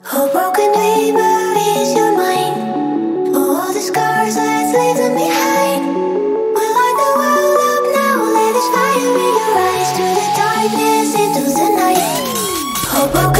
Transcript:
Oh, broken dreamer, is your mind? Oh, all the scars that's leaving behind. We light the world up now, let this fire in your eyes, through the darkness into the night. Oh, broken